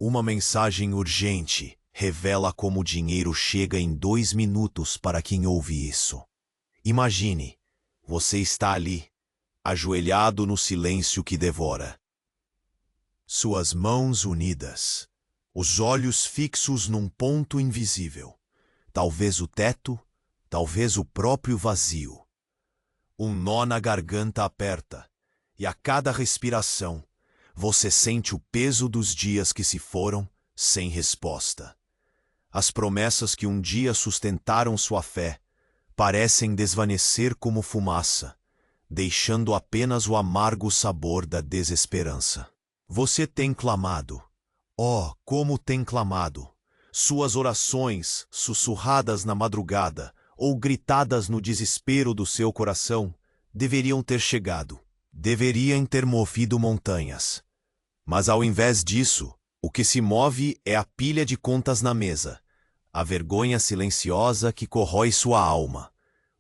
Uma mensagem urgente revela como o dinheiro chega em 2 minutos para quem ouve isso. Imagine, você está ali, ajoelhado no silêncio que devora. Suas mãos unidas, os olhos fixos num ponto invisível. Talvez o teto, talvez o próprio vazio. Um nó na garganta aperta, e a cada respiração, você sente o peso dos dias que se foram sem resposta. As promessas que um dia sustentaram sua fé parecem desvanecer como fumaça, deixando apenas o amargo sabor da desesperança. Você tem clamado. Oh, como tem clamado! Suas orações, sussurradas na madrugada ou gritadas no desespero do seu coração, deveriam ter chegado. Deveriam ter movido montanhas. Mas ao invés disso, o que se move é a pilha de contas na mesa, a vergonha silenciosa que corrói sua alma,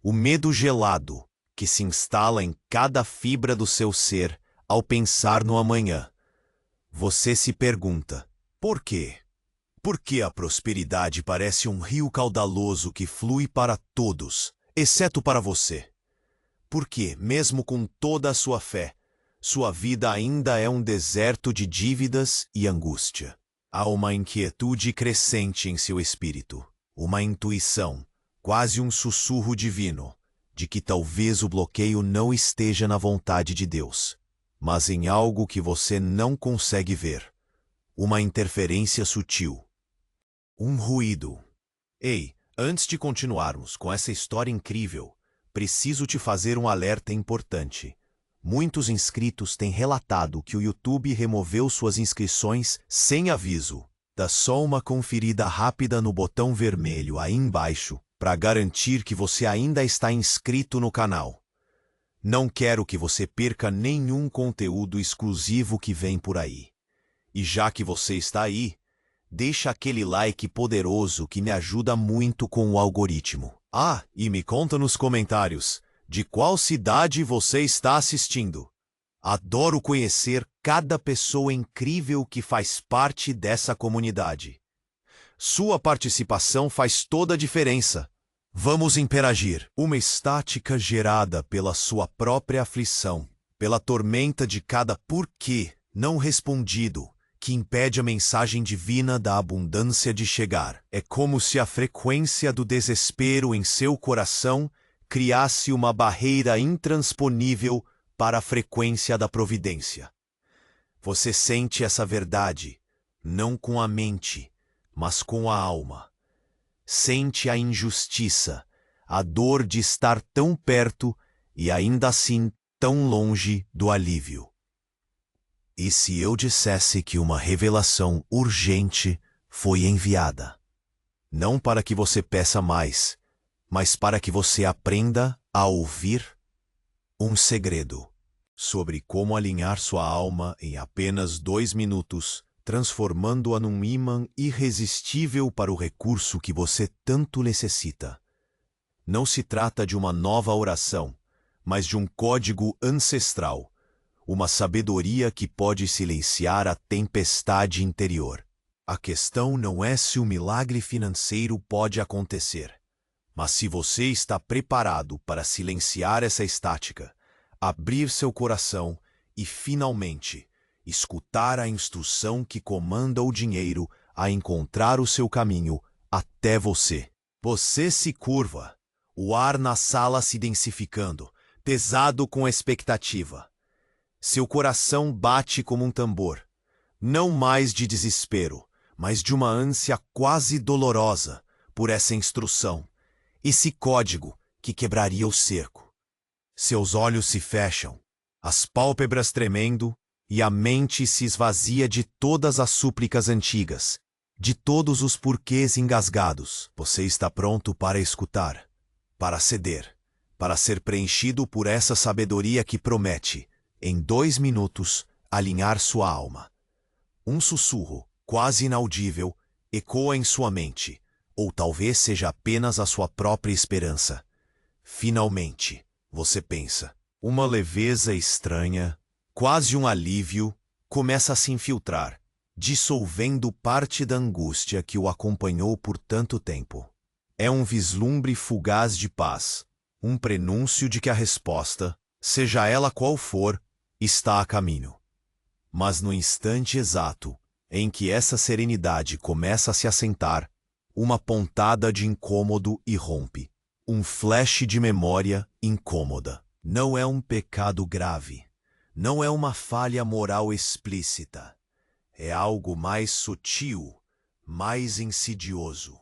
o medo gelado que se instala em cada fibra do seu ser ao pensar no amanhã. Você se pergunta, por quê? Por que a prosperidade parece um rio caudaloso que flui para todos, exceto para você? Por que, mesmo com toda a sua fé, sua vida ainda é um deserto de dívidas e angústia? Há uma inquietude crescente em seu espírito, uma intuição, quase um sussurro divino, de que talvez o bloqueio não esteja na vontade de Deus, mas em algo que você não consegue ver. Uma interferência sutil. Um ruído. Ei, antes de continuarmos com essa história incrível, preciso te fazer um alerta importante. Muitos inscritos têm relatado que o YouTube removeu suas inscrições sem aviso. Dá só uma conferida rápida no botão vermelho aí embaixo para garantir que você ainda está inscrito no canal. Não quero que você perca nenhum conteúdo exclusivo que vem por aí. E já que você está aí, deixa aquele like poderoso que me ajuda muito com o algoritmo. Ah, e me conta nos comentários de qual cidade você está assistindo. Adoro conhecer cada pessoa incrível que faz parte dessa comunidade. Sua participação faz toda a diferença. Vamos interagir. Uma estática gerada pela sua própria aflição, pela tormenta de cada porquê não respondido, que impede a mensagem divina da abundância de chegar. É como se a frequência do desespero em seu coração criasse uma barreira intransponível para a frequência da providência. Você sente essa verdade, não com a mente, mas com a alma. Sente a injustiça, a dor de estar tão perto e ainda assim tão longe do alívio. E se eu dissesse que uma revelação urgente foi enviada? Não para que você peça mais, mas para que você aprenda a ouvir um segredo sobre como alinhar sua alma em apenas 2 minutos, transformando-a num ímã irresistível para o recurso que você tanto necessita. Não se trata de uma nova oração, mas de um código ancestral, uma sabedoria que pode silenciar a tempestade interior. A questão não é se o milagre financeiro pode acontecer, mas se você está preparado para silenciar essa estática, abrir seu coração e, finalmente, escutar a instrução que comanda o dinheiro a encontrar o seu caminho até você. Você se curva, o ar na sala se densificando, pesado com expectativa. Seu coração bate como um tambor, não mais de desespero, mas de uma ânsia quase dolorosa por essa instrução, esse código que quebraria o cerco. Seus olhos se fecham, as pálpebras tremendo, e a mente se esvazia de todas as súplicas antigas, de todos os porquês engasgados. Você está pronto para escutar, para ceder, para ser preenchido por essa sabedoria que promete, em 2 minutos, alinhar sua alma. Um sussurro, quase inaudível, ecoa em sua mente, ou talvez seja apenas a sua própria esperança. Finalmente, você pensa, uma leveza estranha, quase um alívio, começa a se infiltrar, dissolvendo parte da angústia que o acompanhou por tanto tempo. É um vislumbre fugaz de paz, um prenúncio de que a resposta, seja ela qual for, está a caminho. Mas no instante exato em que essa serenidade começa a se assentar, uma pontada de incômodo irrompe. Um flash de memória incômoda. Não é um pecado grave. Não é uma falha moral explícita. É algo mais sutil, mais insidioso.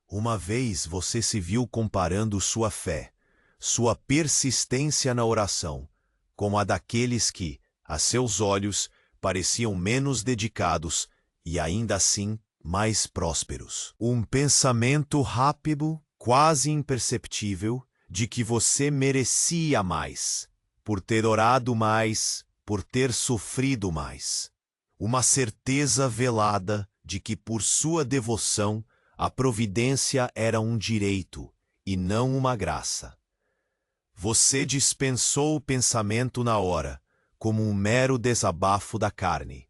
Uma vez você se viu comparando sua fé, sua persistência na oração, com a daqueles que, a seus olhos, pareciam menos dedicados e ainda assim mais prósperos. Um pensamento rápido, quase imperceptível, de que você merecia mais, por ter orado mais, por ter sofrido mais. Uma certeza velada de que por sua devoção a providência era um direito e não uma graça. Você dispensou o pensamento na hora, como um mero desabafo da carne,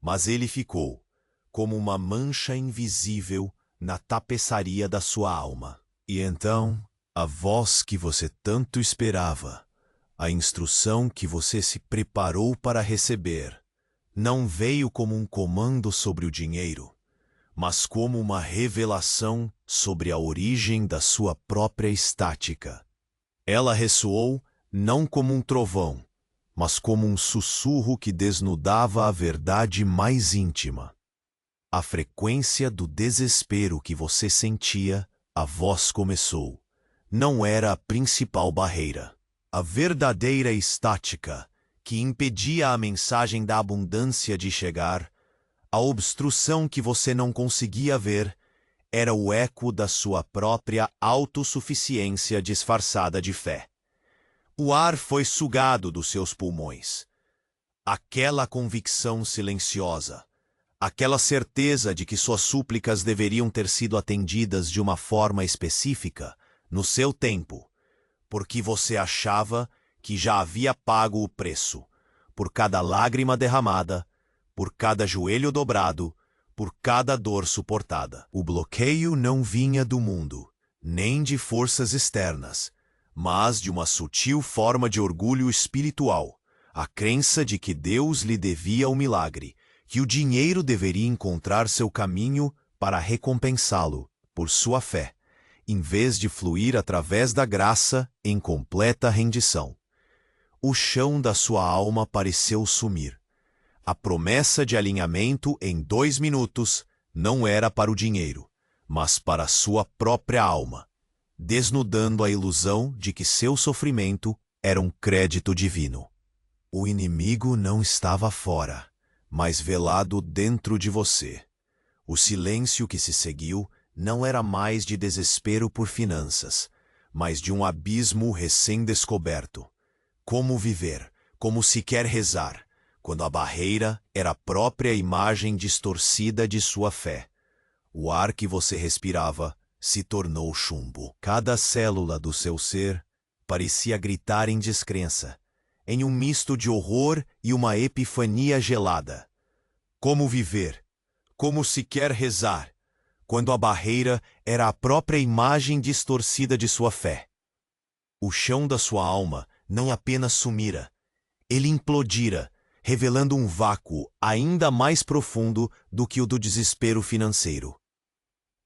mas ele ficou, como uma mancha invisível na tapeçaria da sua alma. E então, a voz que você tanto esperava, a instrução que você se preparou para receber, não veio como um comando sobre o dinheiro, mas como uma revelação sobre a origem da sua própria estática. Ela ressoou não como um trovão, mas como um sussurro que desnudava a verdade mais íntima. A frequência do desespero que você sentia, a voz começou. Não era a principal barreira. A verdadeira estática, que impedia a mensagem da abundância de chegar, a obstrução que você não conseguia ver, era o eco da sua própria autossuficiência disfarçada de fé. O ar foi sugado dos seus pulmões. Aquela convicção silenciosa, aquela certeza de que suas súplicas deveriam ter sido atendidas de uma forma específica, no seu tempo, porque você achava que já havia pago o preço, por cada lágrima derramada, por cada joelho dobrado, por cada dor suportada. O bloqueio não vinha do mundo, nem de forças externas, mas de uma sutil forma de orgulho espiritual, a crença de que Deus lhe devia o milagre, que o dinheiro deveria encontrar seu caminho para recompensá-lo por sua fé, em vez de fluir através da graça em completa rendição. O chão da sua alma pareceu sumir. A promessa de alinhamento em 2 minutos não era para o dinheiro, mas para a sua própria alma, desnudando a ilusão de que seu sofrimento era um crédito divino. O inimigo não estava fora, mas velado dentro de você. O silêncio que se seguiu não era mais de desespero por finanças, mas de um abismo recém-descoberto. Como viver, como sequer rezar, quando a barreira era a própria imagem distorcida de sua fé. O ar que você respirava se tornou chumbo. Cada célula do seu ser parecia gritar em descrença, em um misto de horror e uma epifania gelada. Como viver? Como sequer rezar, quando a barreira era a própria imagem distorcida de sua fé? O chão da sua alma não apenas sumira, ele implodira, revelando um vácuo ainda mais profundo do que o do desespero financeiro.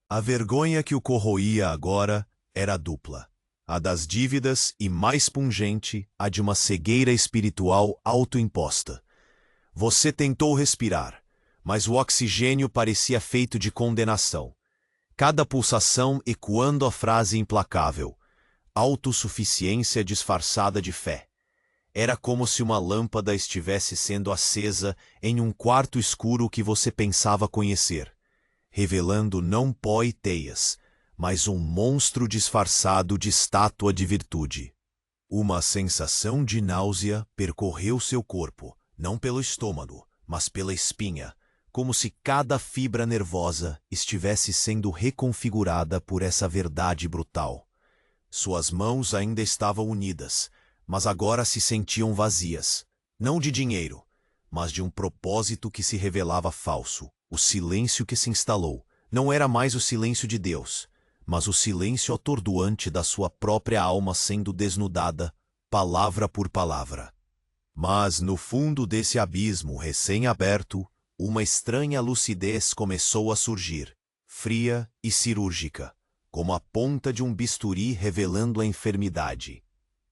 A vergonha que o corroía agora era dupla. A das dívidas e, mais pungente, a de uma cegueira espiritual autoimposta. Você tentou respirar, mas o oxigênio parecia feito de condenação. Cada pulsação ecoando a frase implacável: autossuficiência disfarçada de fé. Era como se uma lâmpada estivesse sendo acesa em um quarto escuro que você pensava conhecer, revelando não pó e teias, mas um monstro disfarçado de estátua de virtude. Uma sensação de náusea percorreu seu corpo, não pelo estômago, mas pela espinha, como se cada fibra nervosa estivesse sendo reconfigurada por essa verdade brutal. Suas mãos ainda estavam unidas, mas agora se sentiam vazias, não de dinheiro, mas de um propósito que se revelava falso. O silêncio que se instalou não era mais o silêncio de Deus, mas o silêncio atordoante da sua própria alma sendo desnudada, palavra por palavra. Mas no fundo desse abismo recém-aberto, uma estranha lucidez começou a surgir, fria e cirúrgica, como a ponta de um bisturi revelando a enfermidade.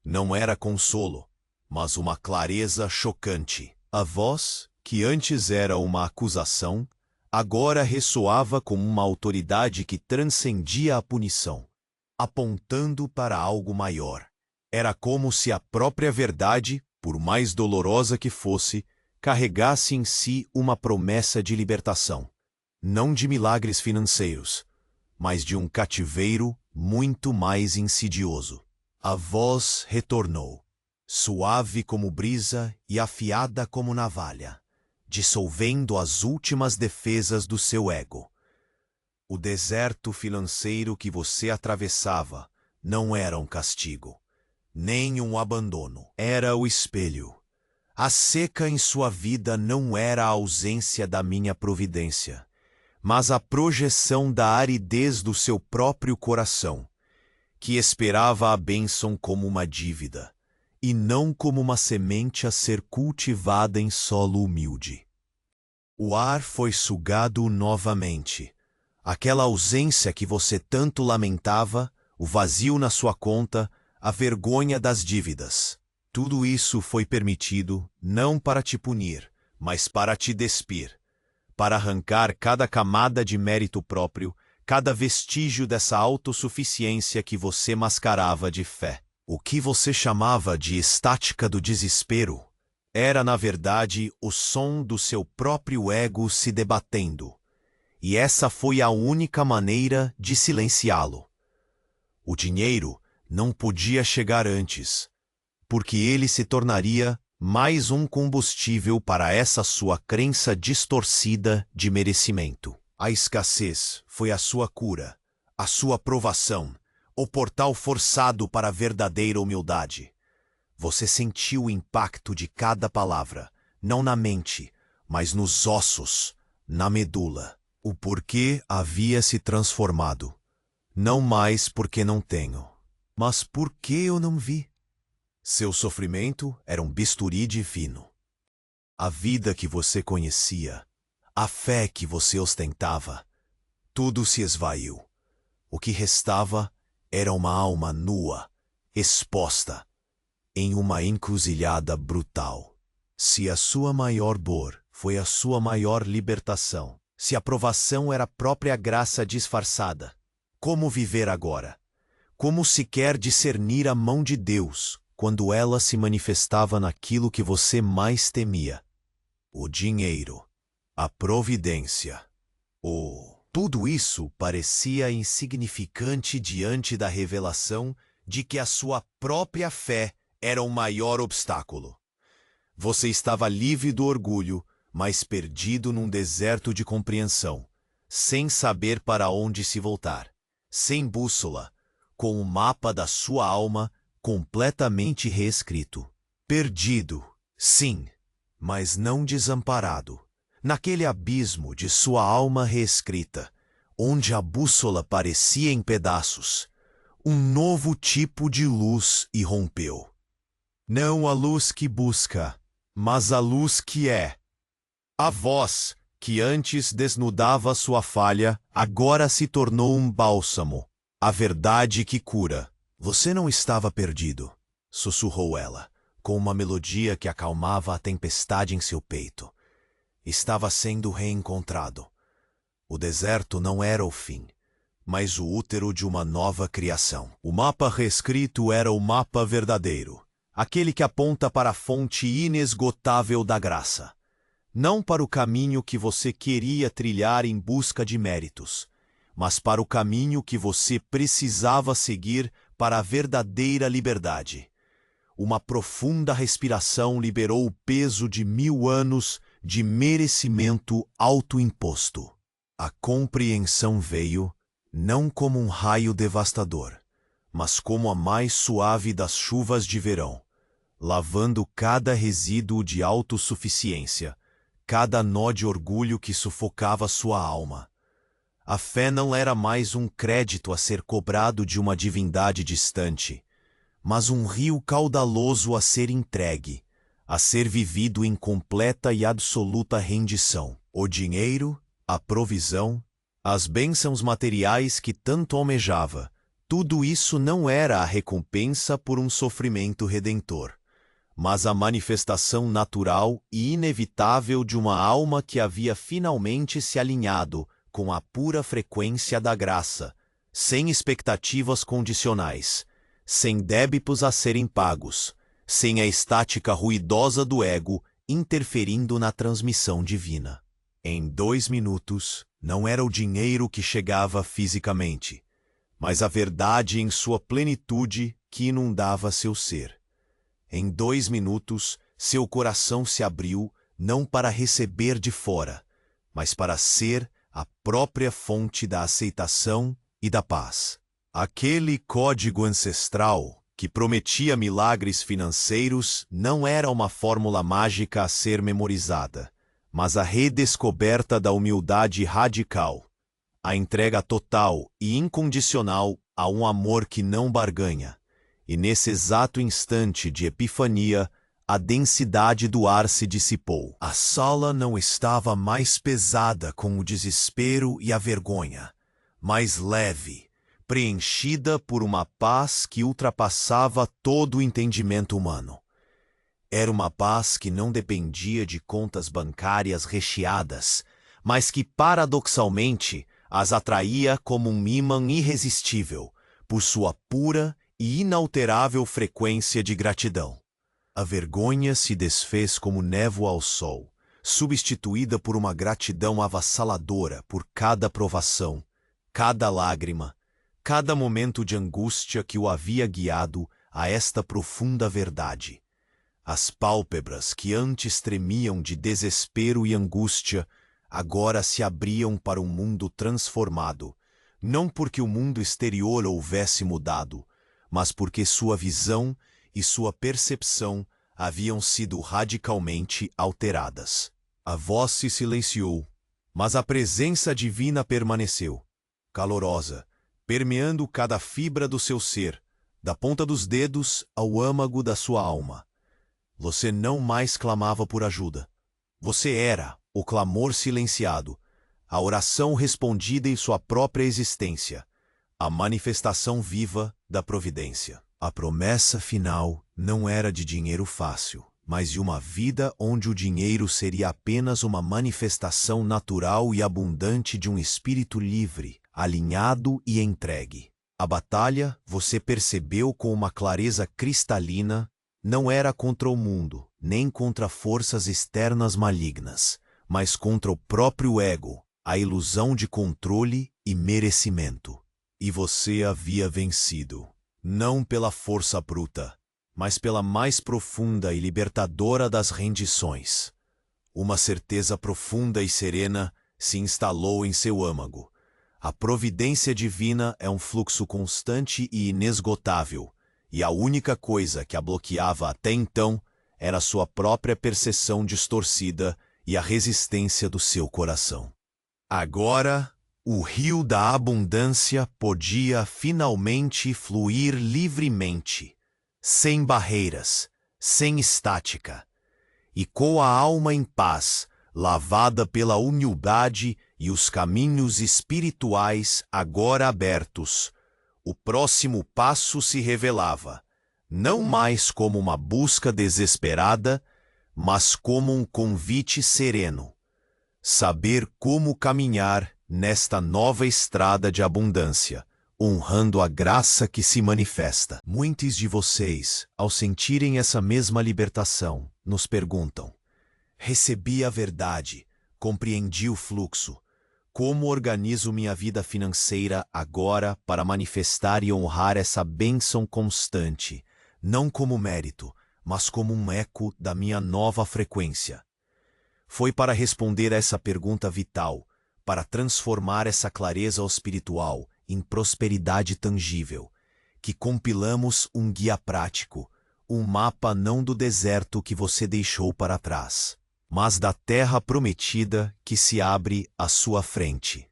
Não era consolo, mas uma clareza chocante. A voz, que antes era uma acusação, agora ressoava como uma autoridade que transcendia a punição, apontando para algo maior. Era como se a própria verdade, por mais dolorosa que fosse, carregasse em si uma promessa de libertação, não de milagres financeiros, mas de um cativeiro muito mais insidioso. A voz retornou, suave como brisa e afiada como navalha, dissolvendo as últimas defesas do seu ego. O deserto financeiro que você atravessava não era um castigo, nem um abandono. Era o espelho. A seca em sua vida não era a ausência da minha providência, mas a projeção da aridez do seu próprio coração, que esperava a bênção como uma dívida, e não como uma semente a ser cultivada em solo humilde. O ar foi sugado novamente. Aquela ausência que você tanto lamentava, o vazio na sua conta, a vergonha das dívidas. Tudo isso foi permitido não para te punir, mas para te despir, para arrancar cada camada de mérito próprio, cada vestígio dessa autossuficiência que você mascarava de fé. O que você chamava de estática do desespero era, na verdade, o som do seu próprio ego se debatendo, e essa foi a única maneira de silenciá-lo. O dinheiro não podia chegar antes, porque ele se tornaria mais um combustível para essa sua crença distorcida de merecimento. A escassez foi a sua cura, a sua provação, o portal forçado para a verdadeira humildade. Você sentiu o impacto de cada palavra, não na mente, mas nos ossos, na medula. O porquê havia se transformado. Não mais porque não tenho, mas porque eu não vi. Seu sofrimento era um bisturi divino. A vida que você conhecia, a fé que você ostentava, tudo se esvaiu. O que restava era uma alma nua, exposta, em uma encruzilhada brutal. Se a sua maior dor foi a sua maior libertação, se a provação era a própria graça disfarçada, como viver agora? Como sequer discernir a mão de Deus quando ela se manifestava naquilo que você mais temia? O dinheiro, a providência, tudo isso parecia insignificante diante da revelação de que a sua própria fé era o maior obstáculo. Você estava livre do orgulho, mas perdido num deserto de compreensão, sem saber para onde se voltar, sem bússola, com o mapa da sua alma completamente reescrito. Perdido, sim, mas não desamparado, naquele abismo de sua alma reescrita, onde a bússola parecia em pedaços, um novo tipo de luz irrompeu. Não a luz que busca, mas a luz que é. A voz, que antes desnudava sua falha, agora se tornou um bálsamo, a verdade que cura. Você não estava perdido, sussurrou ela, com uma melodia que acalmava a tempestade em seu peito. Estava sendo reencontrado. O deserto não era o fim, mas o útero de uma nova criação. O mapa reescrito era o mapa verdadeiro, aquele que aponta para a fonte inesgotável da graça. Não para o caminho que você queria trilhar em busca de méritos, mas para o caminho que você precisava seguir para a verdadeira liberdade. Uma profunda respiração liberou o peso de 1000 anos de merecimento autoimposto. A compreensão veio, não como um raio devastador, mas como a mais suave das chuvas de verão, lavando cada resíduo de autossuficiência, cada nó de orgulho que sufocava sua alma. A fé não era mais um crédito a ser cobrado de uma divindade distante, mas um rio caudaloso a ser entregue, a ser vivido em completa e absoluta rendição. O dinheiro, a provisão, as bênçãos materiais que tanto almejava, tudo isso não era a recompensa por um sofrimento redentor, mas a manifestação natural e inevitável de uma alma que havia finalmente se alinhado com a pura frequência da graça, sem expectativas condicionais, sem débitos a serem pagos, sem a estática ruidosa do ego interferindo na transmissão divina. Em 2 minutos, não era o dinheiro que chegava fisicamente, mas a verdade em sua plenitude que inundava seu ser. Em 2 minutos, seu coração se abriu não para receber de fora, mas para ser a própria fonte da aceitação e da paz. Aquele código ancestral que prometia milagres financeiros não era uma fórmula mágica a ser memorizada, mas a redescoberta da humildade radical, a entrega total e incondicional a um amor que não barganha. E nesse exato instante de epifania, a densidade do ar se dissipou. A sala não estava mais pesada com o desespero e a vergonha, mas leve, preenchida por uma paz que ultrapassava todo o entendimento humano. Era uma paz que não dependia de contas bancárias recheadas, mas que paradoxalmente as atraía como um ímã irresistível, por sua pura e inalterável frequência de gratidão. A vergonha se desfez como névoa ao sol, substituída por uma gratidão avassaladora por cada provação, cada lágrima, cada momento de angústia que o havia guiado a esta profunda verdade. As pálpebras que antes tremiam de desespero e angústia, agora se abriam para um mundo transformado, não porque o mundo exterior houvesse mudado, mas porque sua visão e sua percepção haviam sido radicalmente alteradas. A voz se silenciou, mas a presença divina permaneceu, calorosa, permeando cada fibra do seu ser, da ponta dos dedos ao âmago da sua alma. Você não mais clamava por ajuda. Você era o clamor silenciado, a oração respondida em sua própria existência, a manifestação viva da providência. A promessa final não era de dinheiro fácil, mas de uma vida onde o dinheiro seria apenas uma manifestação natural e abundante de um espírito livre, alinhado e entregue. A batalha, você percebeu com uma clareza cristalina, não era contra o mundo, nem contra forças externas malignas, mas contra o próprio ego, a ilusão de controle e merecimento. E você havia vencido, não pela força bruta, mas pela mais profunda e libertadora das rendições. Uma certeza profunda e serena se instalou em seu âmago. A providência divina é um fluxo constante e inesgotável, e a única coisa que a bloqueava até então era sua própria percepção distorcida e a resistência do seu coração. Agora, o rio da abundância podia finalmente fluir livremente, sem barreiras, sem estática, e com a alma em paz, lavada pela humildade e os caminhos espirituais agora abertos. O próximo passo se revelava, não mais como uma busca desesperada, mas como um convite sereno. Saber como caminhar nesta nova estrada de abundância, honrando a graça que se manifesta. Muitos de vocês, ao sentirem essa mesma libertação, nos perguntam: recebi a verdade, compreendi o fluxo. Como organizo minha vida financeira agora para manifestar e honrar essa bênção constante, não como mérito, mas como um eco da minha nova frequência? Foi para responder a essa pergunta vital, para transformar essa clareza espiritual em prosperidade tangível, que compilamos um guia prático, um mapa não do deserto que você deixou para trás, mas da terra prometida que se abre à sua frente.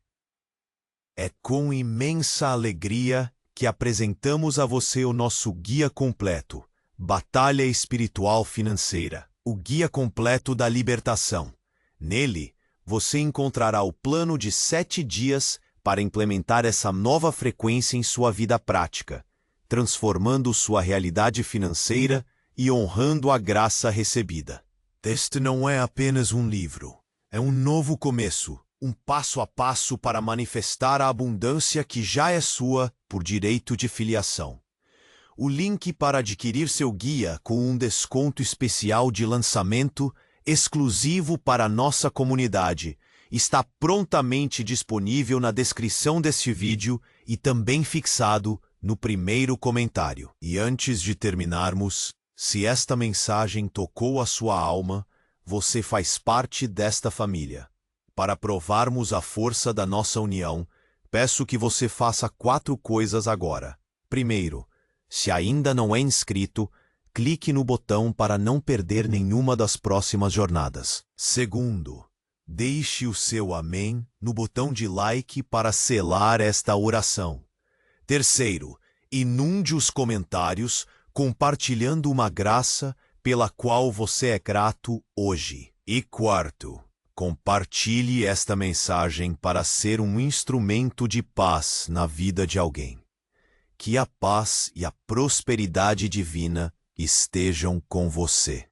É com imensa alegria que apresentamos a você o nosso guia completo, Batalha Espiritual Financeira, o guia completo da libertação. Nele, você encontrará o plano de 7 dias para implementar essa nova frequência em sua vida prática, transformando sua realidade financeira e honrando a graça recebida. Este não é apenas um livro, é um novo começo, um passo a passo para manifestar a abundância que já é sua por direito de filiação. O link para adquirir seu guia com um desconto especial de lançamento exclusivo para a nossa comunidade está prontamente disponível na descrição deste vídeo e também fixado no primeiro comentário. E antes de terminarmos, se esta mensagem tocou a sua alma, você faz parte desta família. Para provarmos a força da nossa união, peço que você faça 4 coisas agora. Primeiro, se ainda não é inscrito, clique no botão para não perder nenhuma das próximas jornadas. Segundo, deixe o seu amém no botão de like para selar esta oração. Terceiro, inunde os comentários compartilhando uma graça pela qual você é grato hoje. E quarto, compartilhe esta mensagem para ser um instrumento de paz na vida de alguém. Que a paz e a prosperidade divina estejam com você.